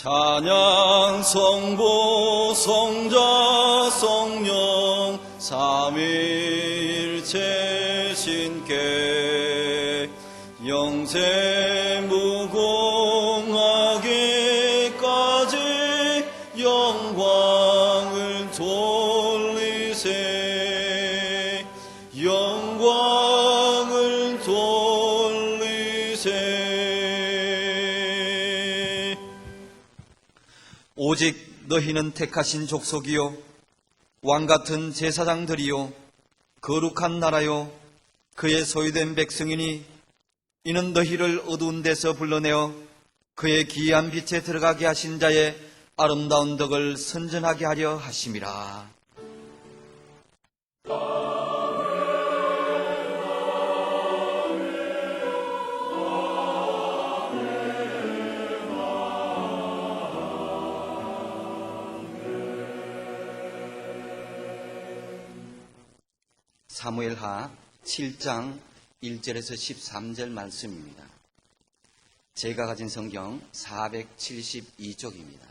찬양 성부 성자 성령 삼위일체 신께 영생 무궁하게까지 영광을 돌리세 영광을 돌리세. 오직 너희는 택하신 족속이요 왕같은 제사장들이요 거룩한 나라요 그의 소유된 백성이니 이는 너희를 어두운 데서 불러내어 그의 기이한 빛에 들어가게 하신 자의 아름다운 덕을 선전하게 하려 하심이라. 사무엘하 7장 1절에서 13절 말씀입니다. 제가 가진 성경 472쪽입니다.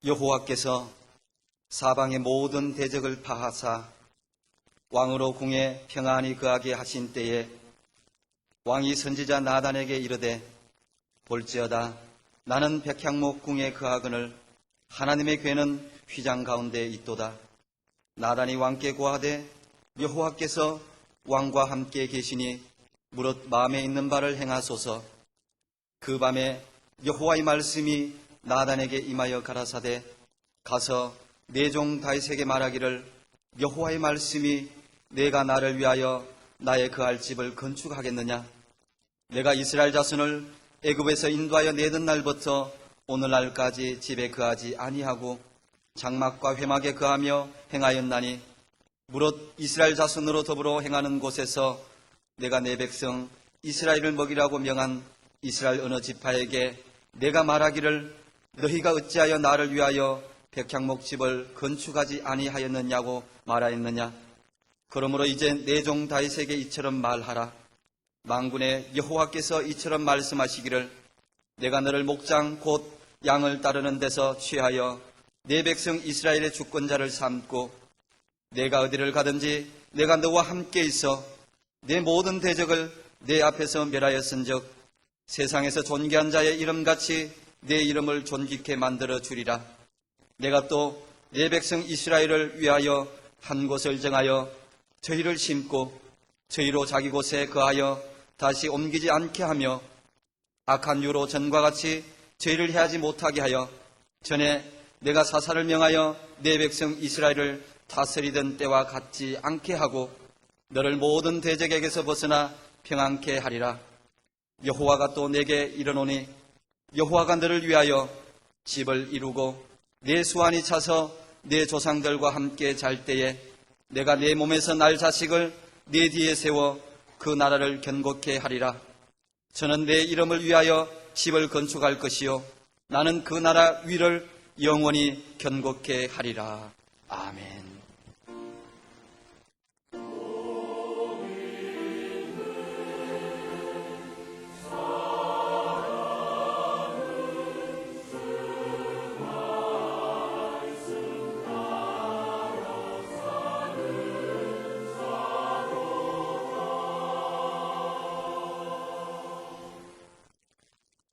여호와께서 사방의 모든 대적을 파하사 왕으로 궁에 평안히 거하게 하신 때에 왕이 선지자 나단에게 이르되 볼지어다 나는 백향목 궁에 거하거늘 하나님의 궤는 휘장 가운데 있도다. 나단이 왕께 고하되 여호와께서 왕과 함께 계시니 무릇 마음에 있는 바를 행하소서. 그 밤에 여호와의 말씀이 나단에게 임하여 가라사대 가서 내 종 다윗에게 말하기를 여호와의 말씀이 내가 나를 위하여 나의 거할 집을 건축하겠느냐. 내가 이스라엘 자손을 애굽에서 인도하여 내던 날부터 오늘날까지 집에 거하지 아니하고 장막과 회막에 거하며 행하였나니 무릇 이스라엘 자손으로 더불어 행하는 곳에서 내가 내 백성 이스라엘을 먹이라고 명한 이스라엘 어느 지파에게 내가 말하기를 너희가 어찌하여 나를 위하여 백향목 집을 건축하지 아니하였느냐고 말하였느냐. 그러므로 이제 내 종 다윗에게 이처럼 말하라. 만군의 여호와께서 이처럼 말씀하시기를 내가 너를 목장 곧 양을 따르는 데서 취하여 내 백성 이스라엘의 주권자를 삼고 내가 어디를 가든지 내가 너와 함께 있어 내 모든 대적을 내 앞에서 멸하였은즉 세상에서 존귀한 자의 이름같이 내 이름을 존귀케 만들어 주리라. 내가 또 내 백성 이스라엘을 위하여 한 곳을 정하여 저희를 심고 저희로 자기 곳에 거하여 다시 옮기지 않게 하며 악한 유로 전과 같이 죄를 해하지 못하게 하여 전에 내가 사사를 명하여 내 백성 이스라엘을 다스리던 때와 같지 않게 하고 너를 모든 대적에게서 벗어나 평안케 하리라. 여호와가 또 내게 이르노니 여호와가 너를 위하여 집을 이루고 내 수완이 차서 내 조상들과 함께 잘 때에 내가 내 몸에서 날 자식을 내 뒤에 세워 그 나라를 견고케 하리라. 저는 내 이름을 위하여 집을 건축할 것이요 나는 그 나라 위를 영원히 견고케 하리라. 아멘.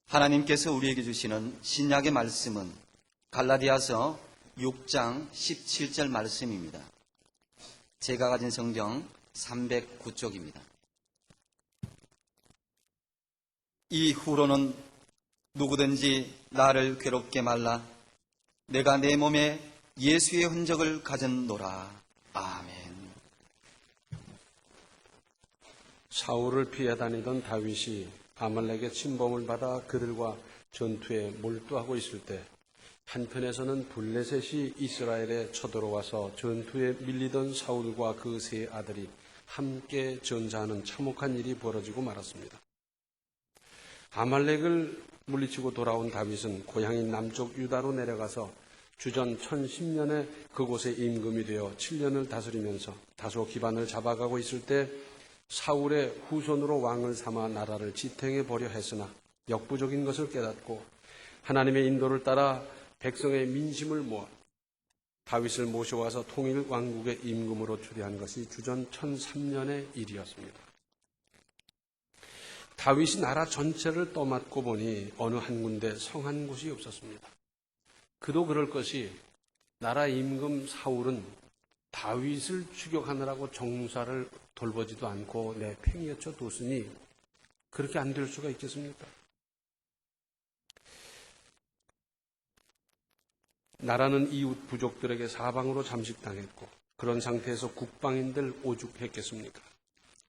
하나님께서 우리에게 주시는 신약의 말씀은 갈라디아서 6장 17절 말씀입니다. 제가 가진 성경 309쪽입니다. 이후로는 누구든지 나를 괴롭게 말라. 내가 내 몸에 예수의 흔적을 가졌노라. 아멘. 사울을 피해 다니던 다윗이 아말렉의 침범을 받아 그들과 전투에 몰두하고 있을 때 한편에서는 블레셋이 이스라엘에 쳐들어와서 전투에 밀리던 사울과 그 세 아들이 함께 전사하는 참혹한 일이 벌어지고 말았습니다. 아말렉을 물리치고 돌아온 다윗은 고향인 남쪽 유다로 내려가서 주전 1010년에 그곳에 임금이 되어 7년을 다스리면서 다소 기반을 잡아가고 있을 때 사울의 후손으로 왕을 삼아 나라를 지탱해 보려 했으나 역부족인 것을 깨닫고 하나님의 인도를 따라 백성의 민심을 모아 다윗을 모셔와서 통일 왕국의 임금으로 추대한 것이 주전 1003년의 일이었습니다. 다윗이 나라 전체를 떠맡고 보니 어느 한 군데 성한 곳이 없었습니다. 그도 그럴 것이 나라 임금 사울은 다윗을 추격하느라고 정사를 돌보지도 않고 내팽이쳐 뒀으니 그렇게 안 될 수가 있겠습니까? 나라는 이웃 부족들에게 사방으로 잠식당했고 그런 상태에서 국방인들 오죽했겠습니까?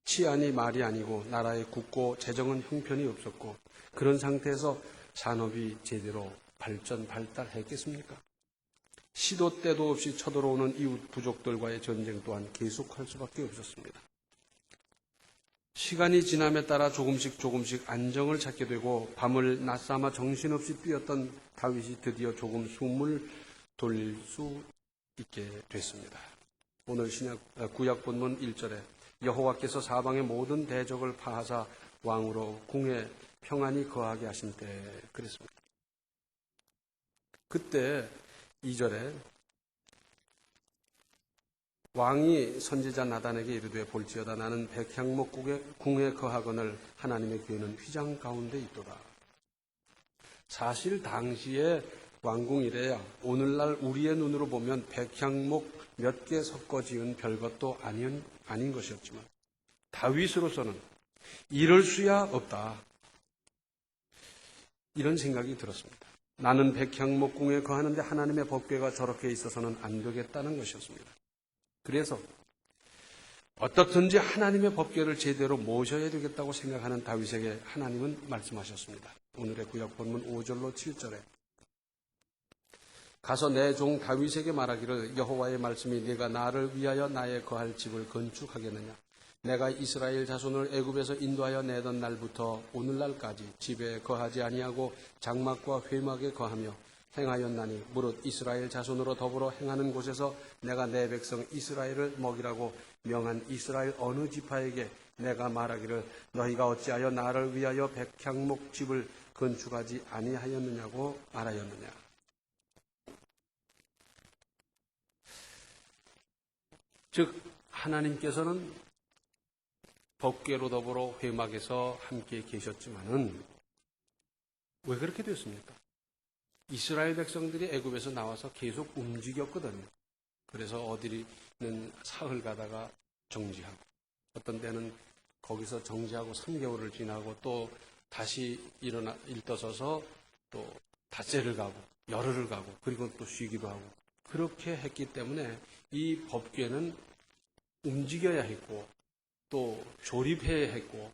치안이 말이 아니고 나라에 굳고 재정은 형편이 없었고 그런 상태에서 산업이 제대로 발달했겠습니까? 시도 때도 없이 쳐들어오는 이웃 부족들과의 전쟁 또한 계속할 수밖에 없었습니다. 시간이 지남에 따라 조금씩 안정을 찾게 되고 밤을 낮삼아 정신없이 뛰었던 다윗이 드디어 조금 숨을 돌릴 수 있게 됐습니다. 오늘 구약 본문 1절에 여호와께서 사방의 모든 대적을 파하사 왕으로 궁에 평안히 거하게 하신 때 그랬습니다. 그때 2절에 왕이 선지자 나단에게 이르되 볼지어다 나는 백향목 궁에 거하거늘 하나님의 교회는 휘장 가운데 있도다. 사실 당시에 왕궁이래야 오늘날 우리의 눈으로 보면 백향목 몇 개 섞어 지은 별것도 아닌 것이었지만 다윗으로서는 이럴 수야 없다. 이런 생각이 들었습니다. 나는 백향목 궁에 거하는데 하나님의 법궤가 저렇게 있어서는 안 되겠다는 것이었습니다. 그래서 어떻든지 하나님의 법궤를 제대로 모셔야 되겠다고 생각하는 다윗에게 하나님은 말씀하셨습니다. 오늘의 구약 본문 5절로 7절에 가서 내 종 다윗에게 말하기를 여호와의 말씀이 네가 나를 위하여 나의 거할 집을 건축하겠느냐 내가 이스라엘 자손을 애굽에서 인도하여 내던 날부터 오늘날까지 집에 거하지 아니하고 장막과 회막에 거하며 행하였나니 무릇 이스라엘 자손으로 더불어 행하는 곳에서 내가 내 백성 이스라엘을 먹이라고 명한 이스라엘 어느 지파에게 내가 말하기를 너희가 어찌하여 나를 위하여 백향목 집을 건축하지 아니하였느냐고 말하였느냐. 즉 하나님께서는 법궤로 더불어 회막에서 함께 계셨지만은 왜 그렇게 됐습니까? 이스라엘 백성들이 애굽에서 나와서 계속 움직였거든요. 그래서 어디는 사흘 가다가 정지하고 어떤 때는 거기서 정지하고 3개월을 지나고 또 다시 일떠서서 또 닷새를 가고 열흘을 가고 그리고 또 쉬기도 하고 그렇게 했기 때문에 이 법궤는 움직여야 했고 또 조립해야 했고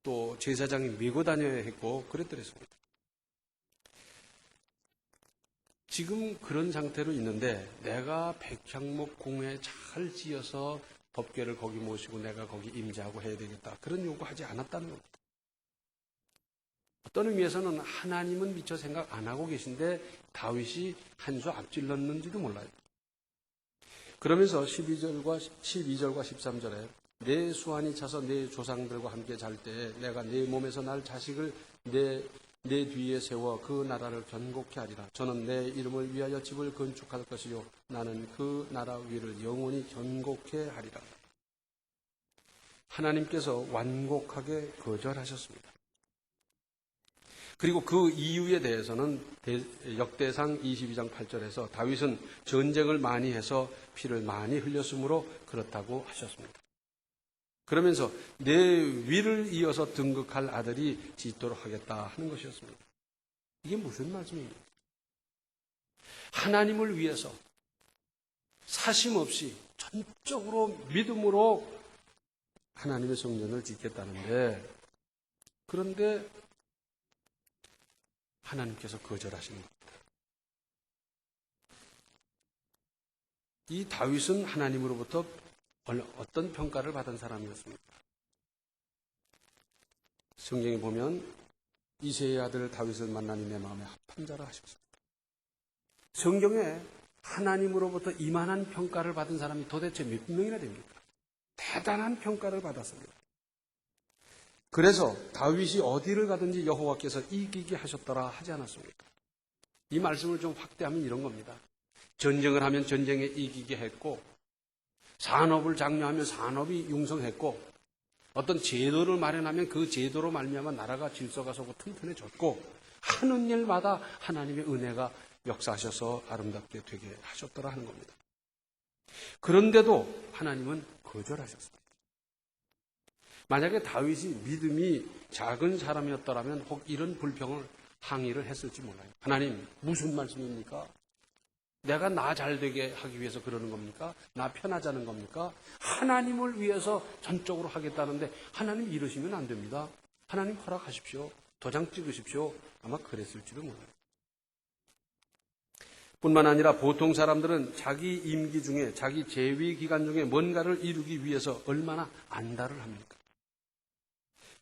또 제사장이 메고 다녀야 했고 그랬더랬습니다. 지금 그런 상태로 있는데 내가 백향목 궁에 잘 지어서 법궤를 거기 모시고 내가 거기 임재하고 해야 되겠다. 그런 요구하지 않았다는 겁니다. 어떤 의미에서는 하나님은 미처 생각 안 하고 계신데 다윗이 한 수 앞질렀는지도 몰라요. 그러면서 12절과 13절에 내 수완이 차서 내 조상들과 함께 잘 때에 내가 내 몸에서 날 자식을 내 뒤에 세워 그 나라를 견고케 하리라. 저는 내 이름을 위하여 집을 건축할 것이요 나는 그 나라 위를 영원히 견고케 하리라. 하나님께서 완곡하게 거절하셨습니다. 그리고 그 이유에 대해서는 역대상 22장 8절에서 다윗은 전쟁을 많이 해서 피를 많이 흘렸으므로 그렇다고 하셨습니다. 그러면서 내 위를 이어서 등극할 아들이 짓도록 하겠다 하는 것이었습니다. 이게 무슨 말씀입니까? 하나님을 위해서 사심 없이 전적으로 믿음으로 하나님의 성전을 짓겠다는데 그런데 하나님께서 거절하시는 겁니다. 이 다윗은 하나님으로부터 어떤 평가를 받은 사람이었습니까? 성경에 보면 이새의 아들 다윗을 만나니 내 마음에 합한 자라 하셨습니다. 성경에 하나님으로부터 이만한 평가를 받은 사람이 도대체 몇 명이나 됩니까? 대단한 평가를 받았습니다. 그래서 다윗이 어디를 가든지 여호와께서 이기게 하셨더라 하지 않았습니까? 이 말씀을 좀 확대하면 이런 겁니다. 전쟁을 하면 전쟁에 이기게 했고, 산업을 장려하면 산업이 융성했고, 어떤 제도를 마련하면 그 제도로 말미암아 나라가 질서가 서고 튼튼해졌고, 하는 일마다 하나님의 은혜가 역사하셔서 아름답게 되게 하셨더라 하는 겁니다. 그런데도 하나님은 거절하셨습니다. 만약에 다윗이 믿음이 작은 사람이었더라면 혹 이런 불평을 항의를 했을지 몰라요. 하나님, 무슨 말씀입니까? 내가 나 잘되게 하기 위해서 그러는 겁니까? 나 편하자는 겁니까? 하나님을 위해서 전적으로 하겠다는데 하나님 이러시면 안 됩니다. 하나님 허락하십시오. 도장 찍으십시오. 아마 그랬을지도 몰라요. 뿐만 아니라 보통 사람들은 자기 임기 중에, 자기 재위 기간 중에 뭔가를 이루기 위해서 얼마나 안달을 합니까?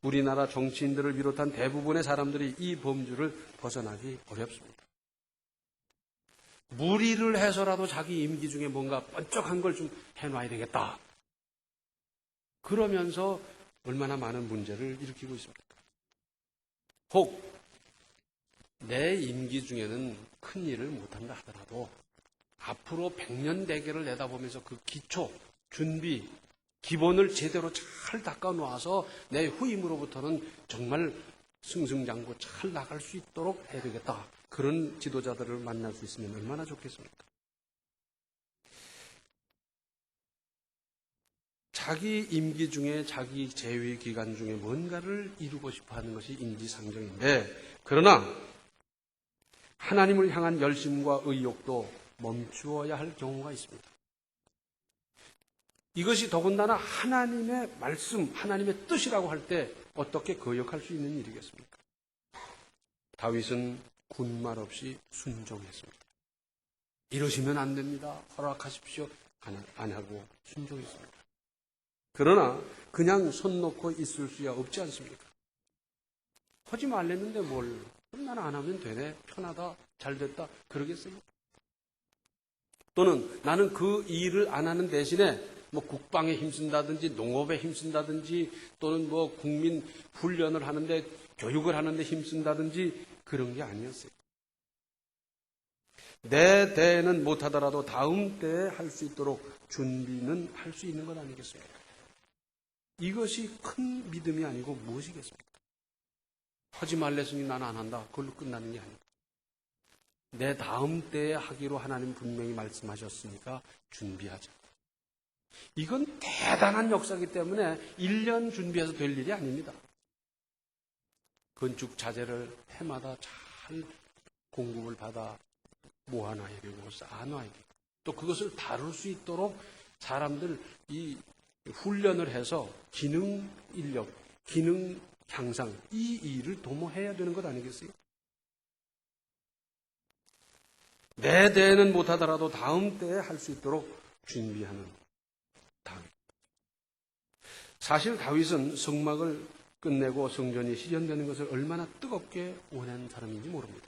우리나라 정치인들을 비롯한 대부분의 사람들이 이 범주를 벗어나기 어렵습니다. 무리를 해서라도 자기 임기 중에 뭔가 번쩍한 걸 좀 해놔야 되겠다. 그러면서 얼마나 많은 문제를 일으키고 있습니까? 혹 내 임기 중에는 큰 일을 못한다 하더라도 앞으로 100년 대계를 내다보면서 그 기초, 준비, 기본을 제대로 잘 닦아놓아서 내 후임으로부터는 정말 승승장구 잘 나갈 수 있도록 해야 되겠다. 그런 지도자들을 만날 수 있으면 얼마나 좋겠습니까? 자기 임기 중에, 자기 재위 기간 중에 뭔가를 이루고 싶어 하는 것이 인지상정인데, 그러나 하나님을 향한 열심과 의욕도 멈추어야 할 경우가 있습니다. 이것이 더군다나 하나님의 말씀, 하나님의 뜻이라고 할 때 어떻게 거역할 수 있는 일이겠습니까? 다윗은 군말 없이 순종했습니다. 이러시면 안 됩니다. 허락하십시오. 안 하고 순종했습니다. 그러나 그냥 손 놓고 있을 수야 없지 않습니까? 하지 말랬는데 뭘. 그럼 나는 안 하면 되네. 편하다. 잘 됐다. 그러겠어요? 또는 나는 그 일을 안 하는 대신에 뭐 국방에 힘쓴다든지 농업에 힘쓴다든지 또는 뭐 국민 훈련을 하는데 교육을 하는데 힘쓴다든지 그런 게 아니었어요. 내 대에는 못하더라도 다음 때에 할 수 있도록 준비는 할 수 있는 것 아니겠습니까? 이것이 큰 믿음이 아니고 무엇이겠습니까? 하지 말랬으니 나는 안 한다. 그걸로 끝나는 게 아니고 내 다음 때에 하기로 하나님 분명히 말씀하셨으니까 준비하자. 이건 대단한 역사이기 때문에 1년 준비해서 될 일이 아닙니다. 건축 자재를 해마다 잘 공급을 받아 모아놔야 되고 쌓아놔야 되고 또 그것을 다룰 수 있도록 사람들 이 훈련을 해서 기능 인력, 기능 향상 이 일을 도모해야 되는 것 아니겠어요? 내 대에는 못하더라도 다음 때에 할 수 있도록 준비하는 다윗. 사실 다윗은 성막을 끝내고 성전이 실현되는 것을 얼마나 뜨겁게 원한 사람인지 모릅니다.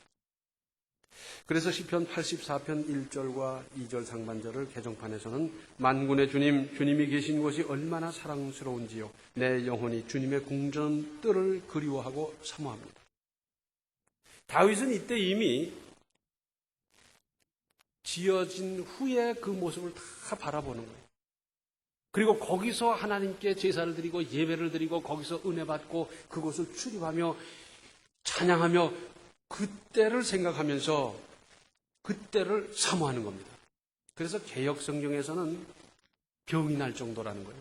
그래서 시편 84편 1절과 2절 상반절을 개정판에서는 만군의 주님, 주님이 계신 곳이 얼마나 사랑스러운지요. 내 영혼이 주님의 궁전 뜰을 그리워하고 사모합니다. 다윗은 이때 이미 지어진 후에 그 모습을 다 바라보는 거예요. 그리고 거기서 하나님께 제사를 드리고 예배를 드리고 거기서 은혜 받고 그곳을 출입하며 찬양하며 그때를 생각하면서 그때를 사모하는 겁니다. 그래서 개역 성경에서는 병이 날 정도라는 거예요.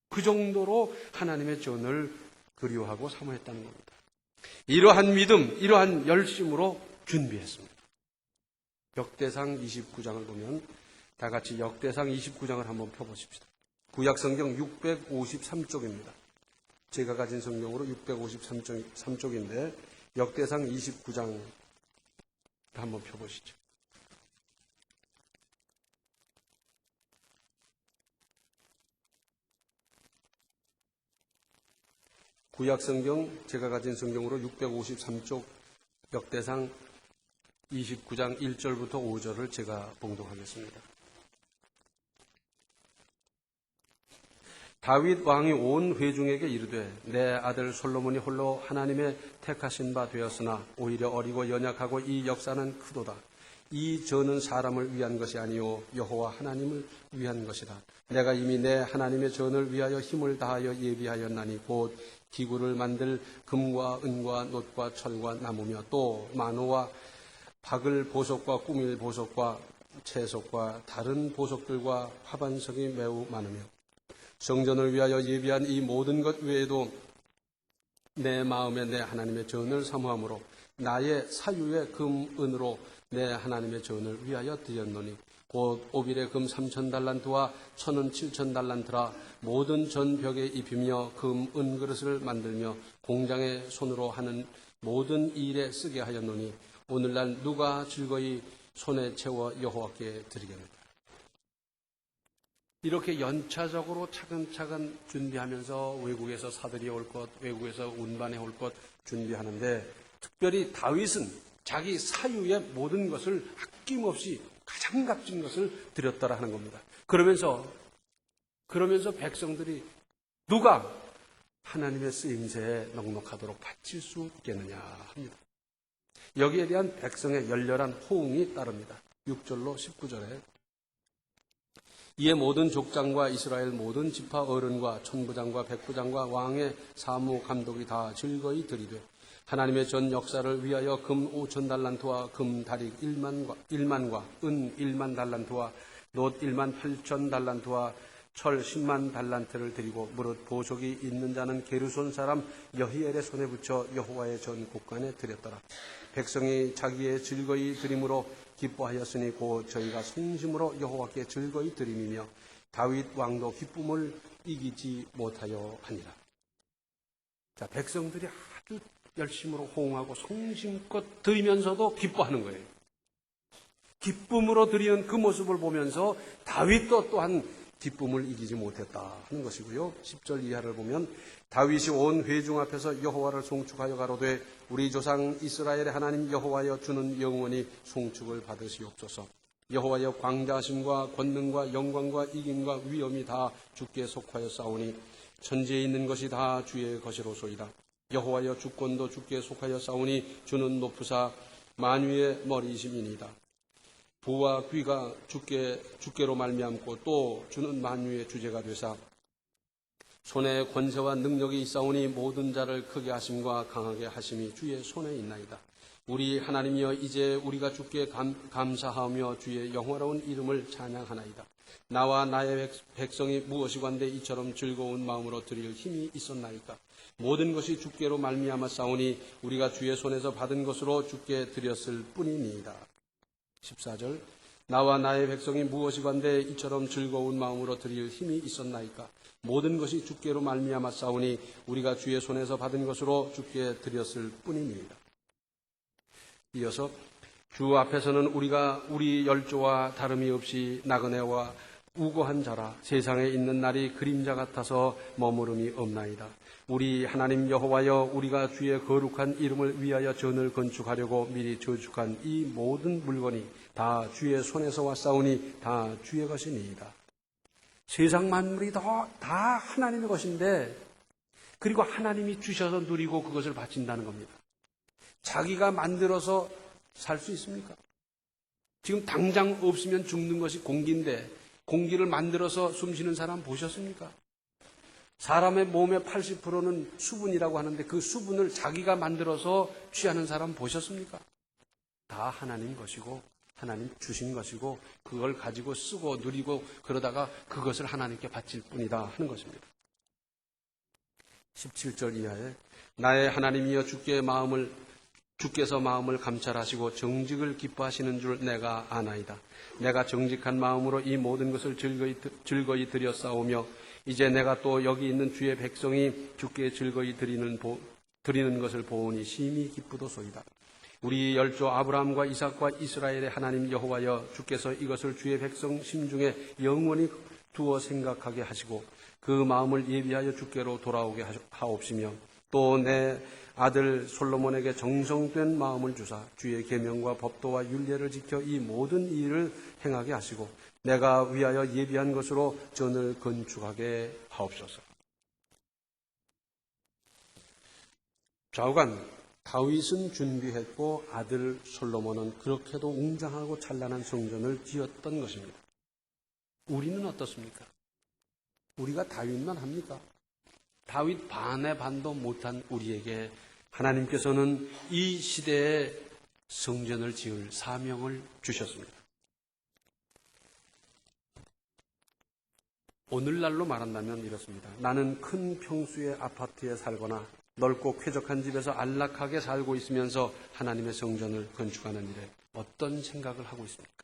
그 정도로 하나님의 전을 그리워하고 사모했다는 겁니다. 이러한 믿음, 이러한 열심으로 준비했습니다. 역대상 29장을 보면 다 같이 역대상 29장을 한번 펴보십시다. 구약성경 653쪽입니다. 제가 가진 성경으로 653쪽인데 역대상 29장 한번 펴보시죠. 구약성경 제가 가진 성경으로 653쪽 역대상 29장 1절부터 5절을 제가 봉독하겠습니다. 다윗 왕이 온 회중에게 이르되 내 아들 솔로몬이 홀로 하나님의 택하신 바 되었으나 오히려 어리고 연약하고 이 역사는 크도다. 이 전은 사람을 위한 것이 아니요 여호와 하나님을 위한 것이다. 내가 이미 내 하나님의 전을 위하여 힘을 다하여 예비하였나니 곧 기구를 만들 금과 은과 놋과 철과 나무며 또 만호와 박을 보석과 꾸밀 보석과 채석과 다른 보석들과 화반석이 매우 많으며 성전을 위하여 예비한 이 모든 것 외에도 내 마음에 내 하나님의 전을 사모함으로 나의 사유의 금 은으로 내 하나님의 전을 위하여 드렸노니 곧 오빌의 금 3,000달란트와 천은 7,000달란트라 모든 전벽에 입히며 금 은그릇을 만들며 공장의 손으로 하는 모든 일에 쓰게 하였노니 오늘날 누가 즐거이 손에 채워 여호와께 드리겠느냐. 이렇게 연차적으로 차근차근 준비하면서 외국에서 사들이 올 것, 외국에서 운반해 올 것 준비하는데 특별히 다윗은 자기 사유의 모든 것을 아낌없이 가장 값진 것을 드렸다라 하는 겁니다. 그러면서 백성들이 누가 하나님의 쓰임새에 넉넉하도록 바칠 수 있겠느냐 합니다. 여기에 대한 백성의 열렬한 호응이 따릅니다. 6절로 19절에 이에 모든 족장과 이스라엘 모든 지파 어른과 천부장과 백부장과 왕의 사무 감독이 다 즐거이 드리되 하나님의 전 역사를 위하여 금 5,000달란트와 금 다릭 1만과 은 1만 달란트와 놋 1만 8천 달란트와 철 10만 달란트를 드리고 무릇 보석이 있는 자는 게르손 사람 여히엘의 손에 붙여 여호와의 전 곳간에 드렸더라. 백성이 자기의 즐거이 드림으로 기뻐하였으니 곧 저희가 성심으로 여호와께 즐거이 드림이며 다윗 왕도 기쁨을 이기지 못하여 하니라. 자, 백성들이 아주 열심으로 호응하고 성심껏 드리면서도 기뻐하는 거예요. 기쁨으로 드리는 그 모습을 보면서 다윗도 또한 기쁨을 이기지 못했다 하는 것이고요. 10절 이하를 보면 다윗이 온 회중 앞에서 여호와를 송축하여 가로되 우리 조상 이스라엘의 하나님 여호와여 주는 영원히 송축을 받으시옵소서. 여호와여 광대하심과 권능과 영광과 이김과 위엄이 다 주께 속하여 싸우니 천지에 있는 것이 다 주의 것이로소이다. 여호와여 주권도 주께 속하여 싸우니 주는 높으사 만유의 머리이심이니이다. 부와 귀가 주께로 말미암고 또 주는 만유의 주제가 되사 손에 권세와 능력이 있사오니 모든 자를 크게 하심과 강하게 하심이 주의 손에 있나이다. 우리 하나님이여 이제 우리가 주께 감사하며 주의 영화로운 이름을 찬양하나이다. 나와 나의 백성이 무엇이관데 이처럼 즐거운 마음으로 드릴 힘이 있었나이까. 모든 것이 주께로 말미암아 싸우니 우리가 주의 손에서 받은 것으로 주께 드렸을 뿐이니이다. 14절 나와 나의 백성이 무엇이관데 이처럼 즐거운 마음으로 드릴 힘이 있었나이까. 모든 것이 주께로 말미암아 싸우니 우리가 주의 손에서 받은 것으로 주께 드렸을 뿐이니이다. 이어서 주 앞에서는 우리가 우리 열조와 다름이 없이 나그네와 우고한 자라. 세상에 있는 날이 그림자 같아서 머무름이 없나이다. 우리 하나님 여호와여 우리가 주의 거룩한 이름을 위하여 전을 건축하려고 미리 저축한 이 모든 물건이 다 주의 손에서 왔사오니 다 주의 것이니이다. 세상 만물이 다 하나님의 것인데 그리고 하나님이 주셔서 누리고 그것을 바친다는 겁니다. 자기가 만들어서 살 수 있습니까? 지금 당장 없으면 죽는 것이 공기인데 공기를 만들어서 숨쉬는 사람 보셨습니까? 사람의 몸의 80%는 수분이라고 하는데 그 수분을 자기가 만들어서 취하는 사람 보셨습니까? 다 하나님 것이고 하나님 주신 것이고 그걸 가지고 쓰고 누리고 그러다가 그것을 하나님께 바칠 뿐이다 하는 것입니다. 17절 이하에 나의 하나님이여 주께서 마음을 감찰하시고 정직을 기뻐하시는 줄 내가 아나이다. 내가 정직한 마음으로 이 모든 것을 즐거이 드렸사오며 이제 내가 또 여기 있는 주의 백성이 주께 즐거이 드리는 것을 보오니 심히 기쁘도소이다. 우리 열조 아브라함과 이삭과 이스라엘의 하나님 여호와여 주께서 이것을 주의 백성 심중에 영원히 두어 생각하게 하시고 그 마음을 예비하여 주께로 돌아오게 하옵시며 또 내 아들 솔로몬에게 정성된 마음을 주사 주의 계명과 법도와 율례를 지켜 이 모든 일을 행하게 하시고 내가 위하여 예비한 것으로 전을 건축하게 하옵소서. 좌우간 다윗은 준비했고 아들 솔로몬은 그렇게도 웅장하고 찬란한 성전을 지었던 것입니다. 우리는 어떻습니까? 우리가 다윗만 합니까? 다윗 반의 반도 못한 우리에게 하나님께서는 이 시대에 성전을 지을 사명을 주셨습니다. 오늘날로 말한다면 이렇습니다. 나는 큰 평수의 아파트에 살거나 넓고 쾌적한 집에서 안락하게 살고 있으면서 하나님의 성전을 건축하는 일에 어떤 생각을 하고 있습니까?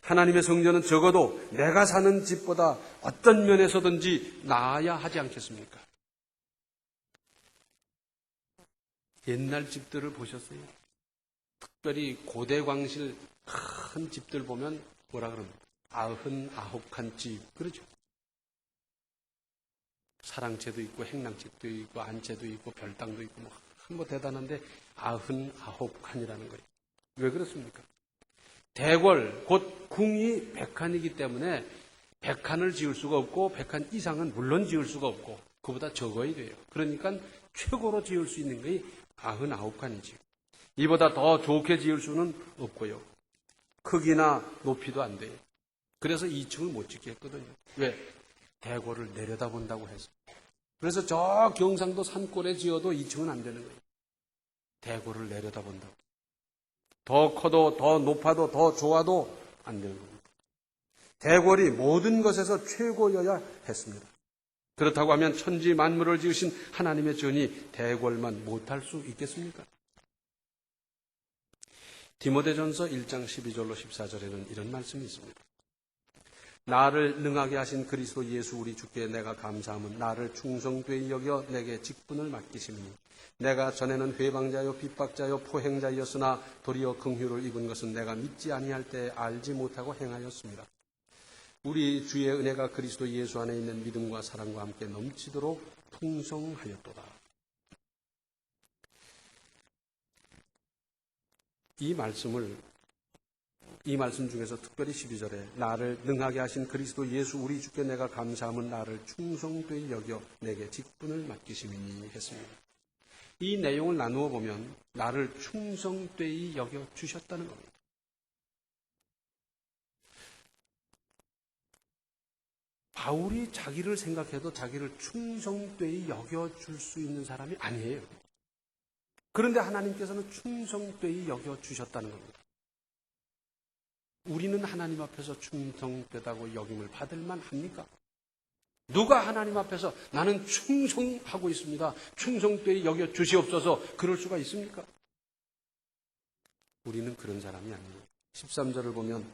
하나님의 성전은 적어도 내가 사는 집보다 어떤 면에서든지 나아야 하지 않겠습니까? 옛날 집들을 보셨어요? 특별히 고대 광실 큰 집들 보면 뭐라 그럽니까? 99칸 집, 그러죠? 사랑채도 있고 행랑집도 있고 안채도 있고 별당도 있고 뭐 대단한데 99칸이라는 거예요. 왜 그렇습니까? 대궐 곧 궁이 100칸이기 때문에 100칸을 지을 수가 없고 100칸 이상은 물론 지을 수가 없고 그보다 적어야 돼요. 그러니까 최고로 지을 수 있는 것이 99칸이지요. 이보다 더 좋게 지을 수는 없고요. 크기나 높이도 안 돼요. 그래서 2층을 못 짓게 했거든요. 왜? 대궐을 내려다본다고 해서. 그래서 저 경상도 산골에 지어도 2층은 안 되는 거예요. 대궐을 내려다본다고. 더 커도 더 높아도 더 좋아도 안 되는 겁니다. 대궐이 모든 것에서 최고여야 했습니다. 그렇다고 하면 천지 만물을 지으신 하나님의 전이 대궐만 못할 수 있겠습니까? 디모데전서 1장 12절로 14절에는 이런 말씀이 있습니다. 나를 능하게 하신 그리스도 예수 우리 주께 내가 감사함은 나를 충성되이 여겨 내게 직분을 맡기심이니 내가 전에는 회방자요 핍박자요 포행자였으나 도리어 긍휼을 입은 것은 내가 믿지 아니할 때 알지 못하고 행하였습니다. 우리 주의 은혜가 그리스도 예수 안에 있는 믿음과 사랑과 함께 넘치도록 풍성하였도다. 이 말씀 중에서 특별히 12절에 나를 능하게 하신 그리스도 예수 우리 주께 내가 감사함은 나를 충성되이 여겨 내게 직분을 맡기심이니 했습니다. 이 내용을 나누어 보면 나를 충성되이 여겨 주셨다는 겁니다. 바울이 자기를 생각해도 자기를 충성되이 여겨줄 수 있는 사람이 아니에요. 그런데 하나님께서는 충성되이 여겨주셨다는 겁니다. 우리는 하나님 앞에서 충성되다고 여김을 받을만 합니까? 누가 하나님 앞에서 나는 충성하고 있습니다. 충성되이 여겨주시옵소서 그럴 수가 있습니까? 우리는 그런 사람이 아니에요. 13절을 보면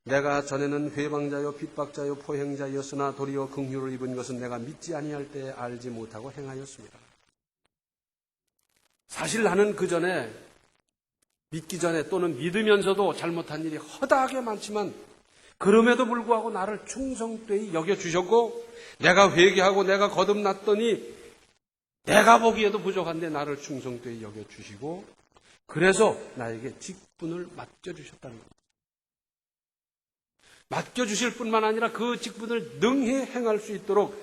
내가 전에는 회방자요 핍박자요 포행자였으나 도리어 긍휼을 입은 것은 내가 믿지 아니할 때 알지 못하고 행하였습니다. 사실 나는 그 전에 믿기 전에 또는 믿으면서도 잘못한 일이 허다하게 많지만 그럼에도 불구하고 나를 충성되이 여겨주셨고 내가 회개하고 내가 거듭났더니 내가 보기에도 부족한데 나를 충성되이 여겨주시고 그래서 나에게 직분을 맡겨주셨다는 겁니다. 맡겨주실 뿐만 아니라 그 직분을 능히 행할 수 있도록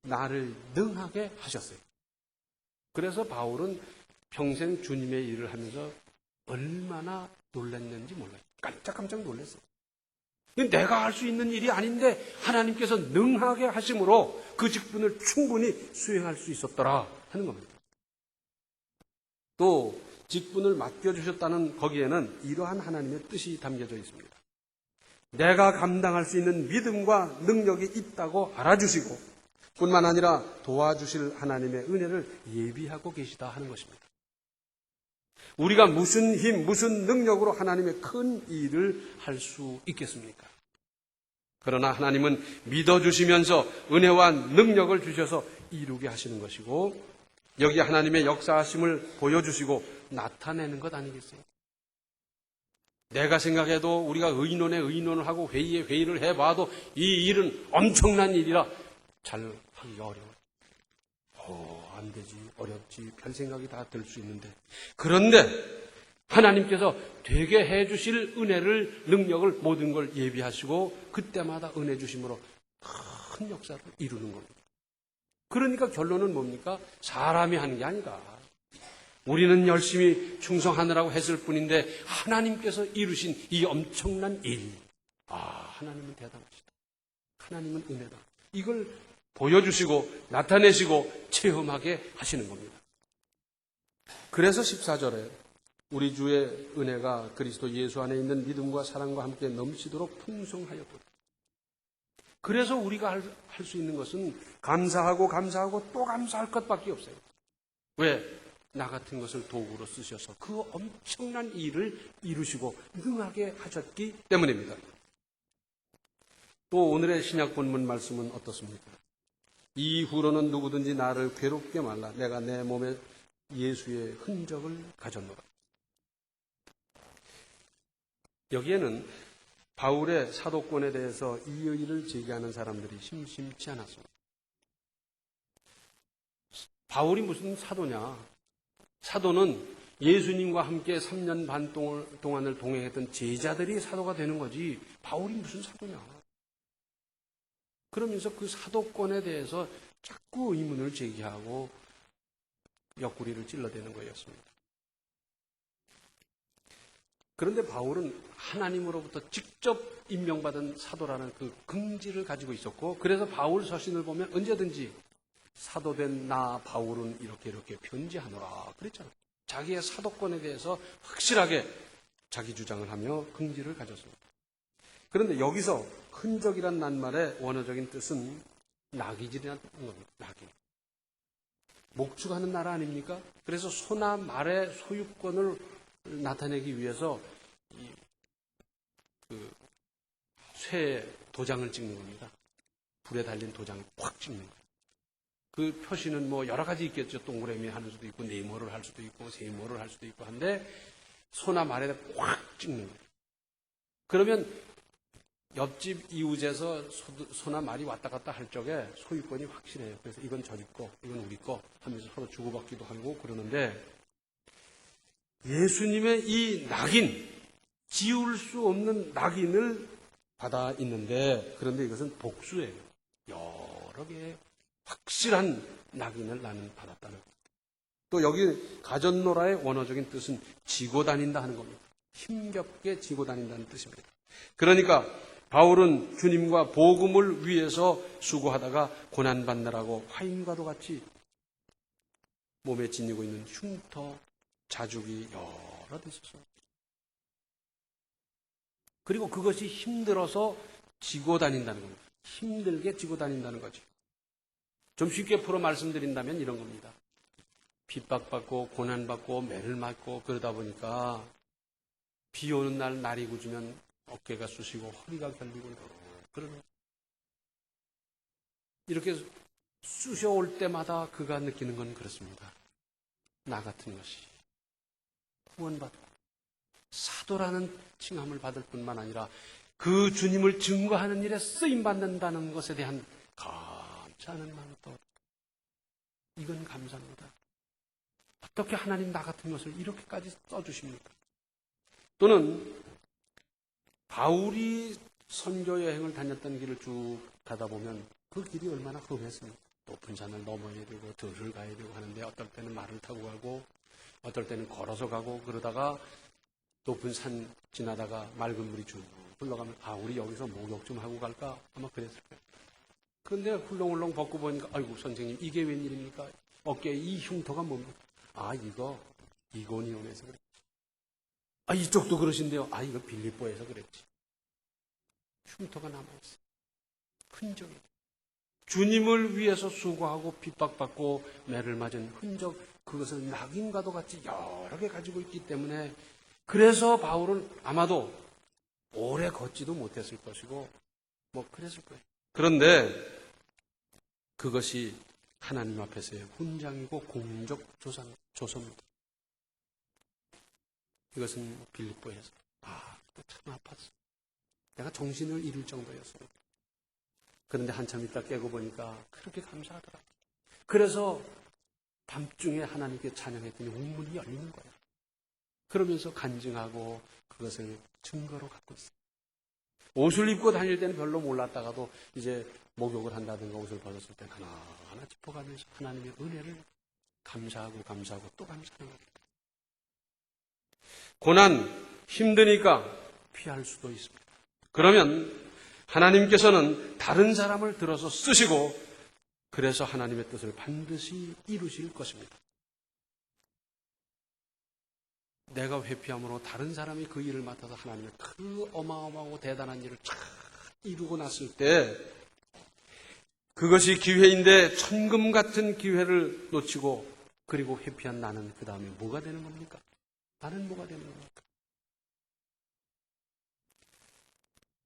나를 능하게 하셨어요. 그래서 바울은 평생 주님의 일을 하면서 얼마나 놀랐는지 몰라요. 깜짝깜짝 놀랐어요. 내가 할 수 있는 일이 아닌데 하나님께서 능하게 하심으로 그 직분을 충분히 수행할 수 있었더라 하는 겁니다. 또 직분을 맡겨주셨다는 거기에는 이러한 하나님의 뜻이 담겨져 있습니다. 내가 감당할 수 있는 믿음과 능력이 있다고 알아주시고 뿐만 아니라 도와주실 하나님의 은혜를 예비하고 계시다 하는 것입니다. 우리가 무슨 힘, 무슨 능력으로 하나님의 큰 일을 할 수 있겠습니까? 그러나 하나님은 믿어주시면서 은혜와 능력을 주셔서 이루게 하시는 것이고 여기 하나님의 역사하심을 보여주시고 나타내는 것 아니겠어요? 내가 생각해도 우리가 의논에 의논을 하고 회의에 회의를 해봐도 이 일은 엄청난 일이라 잘 하기가 어려워요. 안 되지, 어렵지, 별 생각이 다 들 수 있는데 그런데 하나님께서 되게 해주실 은혜를, 능력을, 모든 걸 예비하시고 그때마다 은혜 주심으로 큰 역사를 이루는 겁니다. 그러니까 결론은 뭡니까? 사람이 하는 게 아니다. 우리는 열심히 충성하느라고 했을 뿐인데 하나님께서 이루신 이 엄청난 일. 하나님은 대단하시다. 하나님은 은혜다. 이걸 보여주시고 나타내시고 체험하게 하시는 겁니다. 그래서 14절에 우리 주의 은혜가 그리스도 예수 안에 있는 믿음과 사랑과 함께 넘치도록 풍성하였도다. 그래서 우리가 할 수 있는 것은 감사하고 또 감사할 것밖에 없어요. 왜? 나 같은 것을 도구로 쓰셔서 그 엄청난 일을 이루시고 능하게 하셨기 때문입니다. 또 오늘의 신약 본문 말씀은 어떻습니까? 이후로는 누구든지 나를 괴롭게 말라. 내가 내 몸에 예수의 흔적을 가졌노라. 여기에는 바울의 사도권에 대해서 이의를 제기하는 사람들이 심심치 않았습니다. 바울이 무슨 사도냐? 사도는 예수님과 함께 3년 반 동안을 동행했던 제자들이 사도가 되는 거지 바울이 무슨 사도냐? 그러면서 그 사도권에 대해서 자꾸 의문을 제기하고 옆구리를 찔러대는 거였습니다. 그런데 바울은 하나님으로부터 직접 임명받은 사도라는 그 긍지를 가지고 있었고, 그래서 바울 서신을 보면 언제든지 사도된 나 바울은 이렇게 편지하노라 그랬잖아요. 자기의 사도권에 대해서 확실하게 자기 주장을 하며 긍지를 가졌습니다. 그런데 여기서 흔적이란 낱말의 원어적인 뜻은 낙이질이라는 겁니다. 낙이. 목축하는 나라 아닙니까? 그래서 소나 말의 소유권을 나타내기 위해서 쇠에 도장을 찍는 겁니다. 불에 달린 도장을 확 찍는 거예요. 그 표시는 뭐 여러 가지 있겠죠. 동그라미 하는 수도 있고 네모를 할 수도 있고 세모를 할 수도 있고 한데 소나 말에 확 찍는 거예요. 그러면 옆집 이웃에서 소나 말이 왔다 갔다 할 적에 소유권이 확실해요. 그래서 이건 저집 거, 이건 우리 거 하면서 서로 주고받기도 하고 그러는데 예수님의 이 낙인, 지울 수 없는 낙인을 받아 있는데 그런데 이것은 복수예요. 여러 개의 확실한 낙인을 나는 받았다는 겁니다. 또 여기 가전노라의 원어적인 뜻은 지고 다닌다 하는 겁니다. 힘겹게 지고 다닌다는 뜻입니다. 그러니까 바울은 주님과 복음을 위해서 수고하다가 고난받느라고 화인과도 같이 몸에 지니고 있는 흉터, 자죽이 여러 대 있었어요. 그리고 그것이 힘들어서 지고 다닌다는 겁니다. 힘들게 지고 다닌다는 거죠. 좀 쉽게 풀어 말씀드린다면 이런 겁니다. 핍박받고 고난받고 매를 맞고 그러다 보니까 비 오는 날 날이 굳으면 어깨가 쑤시고 허리가 결리고 그러는 이렇게 쑤셔올 때마다 그가 느끼는 건 그렇습니다. 나 같은 것이 구원받고 사도라는 칭함을 받을 뿐만 아니라 그 주님을 증거하는 일에 쓰임받는다는 것에 대한 감사하는 마음도 이건 감사합니다. 어떻게 하나님 나 같은 것을 이렇게까지 써주십니까? 또는 바울이 선교 여행을 다녔던 길을 쭉 가다 보면 그 길이 얼마나 험했습니까? 높은 산을 넘어야 되고 들을 가야 되고 하는데 어떨 때는 말을 타고 가고 어떨 때는 걸어서 가고 그러다가 높은 산 지나다가 맑은 물이 쭉 흘러가면 우리 여기서 목욕 좀 하고 갈까? 아마 그랬을 거예요. 그런데 훌렁훌렁 벗고 보니까 아이고 선생님 이게 웬일입니까? 어깨에 이 흉터가 뭡니까? 이거 이고니온에서 그랬지. 이쪽도 그러신데요. 이거 빌립보에서 그랬지. 흉터가 남아있어요. 흔적이. 주님을 위해서 수고하고 핍박받고 매를 맞은 흔적, 그것을 낙인과도 같이 여러 개 가지고 있기 때문에 그래서 바울은 아마도 오래 걷지도 못했을 것이고 그랬을 거예요. 그런데 그것이 하나님 앞에서의 훈장이고 공적 조서입니다. 이것은 빌립보에서 참 아팠어. 내가 정신을 잃을 정도였습니다. 그런데 한참 있다 깨고 보니까 그렇게 감사하더라. 그래서 밤중에 하나님께 찬양했더니 우물이 열리는 거예요. 그러면서 간증하고 그것을 증거로 갖고 있어요. 옷을 입고 다닐 때는 별로 몰랐다가도 이제 목욕을 한다든가 옷을 벗었을 때 하나하나 짚어가면서 하나님의 은혜를 감사하고 또 감사하는 겁니다. 고난, 힘드니까 피할 수도 있습니다. 그러면 하나님께서는 다른 사람을 들어서 쓰시고 그래서 하나님의 뜻을 반드시 이루실 것입니다. 내가 회피함으로 다른 사람이 그 일을 맡아서 하나님의 그 어마어마하고 대단한 일을 쫙 이루고 났을 때 그것이 기회인데 천금 같은 기회를 놓치고 그리고 회피한 나는 그 다음에 뭐가 되는 겁니까? 나는 뭐가 되는 겁니까?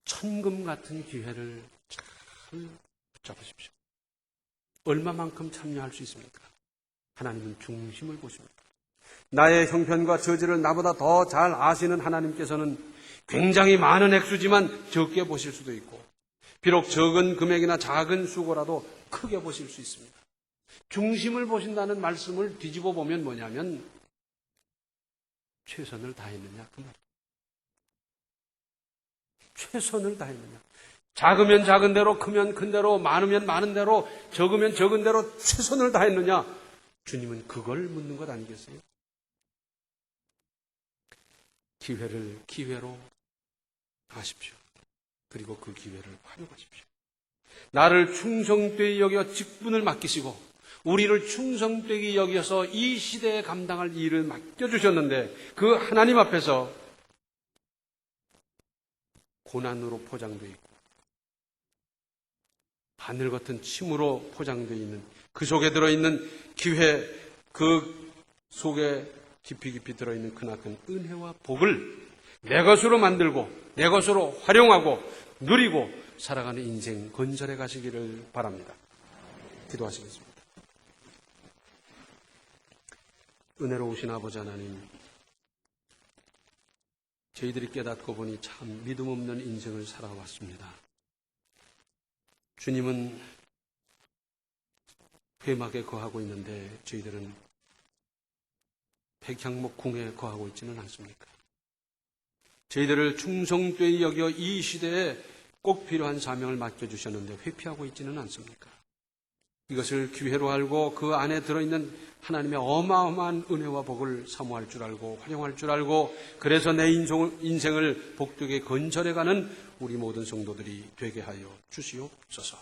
천금 같은 기회를 잘 붙잡으십시오. 얼마만큼 참여할 수 있습니까? 하나님은 중심을 보십니다. 나의 형편과 저지를 나보다 더 잘 아시는 하나님께서는 굉장히 많은 액수지만 적게 보실 수도 있고 비록 적은 금액이나 작은 수고라도 크게 보실 수 있습니다. 중심을 보신다는 말씀을 뒤집어 보면 뭐냐면 최선을 다했느냐 그 말이에요. 최선을 다했느냐. 작으면 작은 대로, 크면 큰 대로, 많으면 많은 대로, 적으면 적은 대로 최선을 다했느냐. 주님은 그걸 묻는 것 아니겠어요? 기회를 기회로 하십시오. 그리고 그 기회를 활용하십시오. 나를 충성되게 여겨 직분을 맡기시고 우리를 충성되게 여겨서 이 시대에 감당할 일을 맡겨주셨는데 그 하나님 앞에서 고난으로 포장되어 있고 하늘 같은 침으로 포장되어 있는 그 속에 들어있는 기회, 그 속에 깊이 들어있는 크나큰 은혜와 복을 내 것으로 만들고 내 것으로 활용하고 누리고 살아가는 인생 건설해 가시기를 바랍니다. 기도하시겠습니다. 은혜로우신 아버지 하나님, 저희들이 깨닫고 보니 참 믿음 없는 인생을 살아왔습니다. 주님은 회막에 거하고 있는데 저희들은 백향목 궁에 거하고 있지는 않습니까? 저희들을 충성되이 여겨 이 시대에 꼭 필요한 사명을 맡겨주셨는데 회피하고 있지는 않습니까? 이것을 기회로 알고 그 안에 들어있는 하나님의 어마어마한 은혜와 복을 사모할 줄 알고 활용할 줄 알고 그래서 내 인생을 복되게 건설해가는 우리 모든 성도들이 되게 하여 주시옵소서.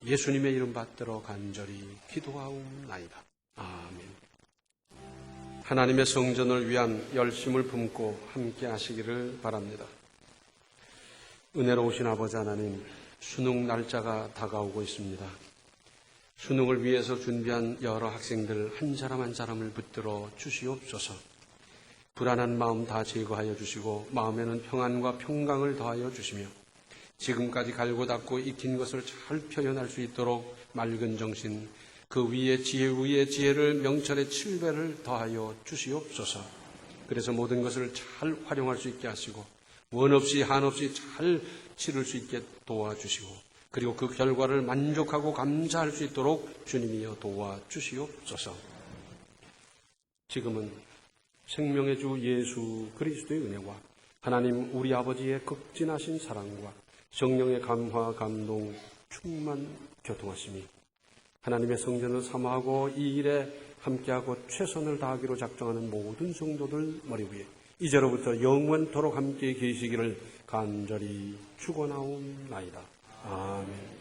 예수님의 이름 받들어 간절히 기도하옵나이다. 아멘. 하나님의 성전을 위한 열심을 품고 함께 하시기를 바랍니다. 은혜로우신 아버지 하나님, 수능 날짜가 다가오고 있습니다. 수능을 위해서 준비한 여러 학생들 한 사람 한 사람을 붙들어 주시옵소서. 불안한 마음 다 제거하여 주시고 마음에는 평안과 평강을 더하여 주시며 지금까지 갈고 닦고 익힌 것을 잘 표현할 수 있도록 맑은 정신, 그 위에 지혜를 명철의 7배를 더하여 주시옵소서. 그래서 모든 것을 잘 활용할 수 있게 하시고 원 없이 한 없이 잘 치를 수 있게 도와주시고 그리고 그 결과를 만족하고 감사할 수 있도록 주님이여 도와주시옵소서. 지금은 생명의 주 예수 그리스도의 은혜와 하나님 우리 아버지의 극진하신 사랑과 성령의 감화 감동 충만 교통하심이 하나님의 성전을 사모하고 이 일에 함께하고 최선을 다하기로 작정하는 모든 성도들 머리 위에 이제로부터 영원토록 함께 계시기를 간절히 축원하옵나이다. 아멘.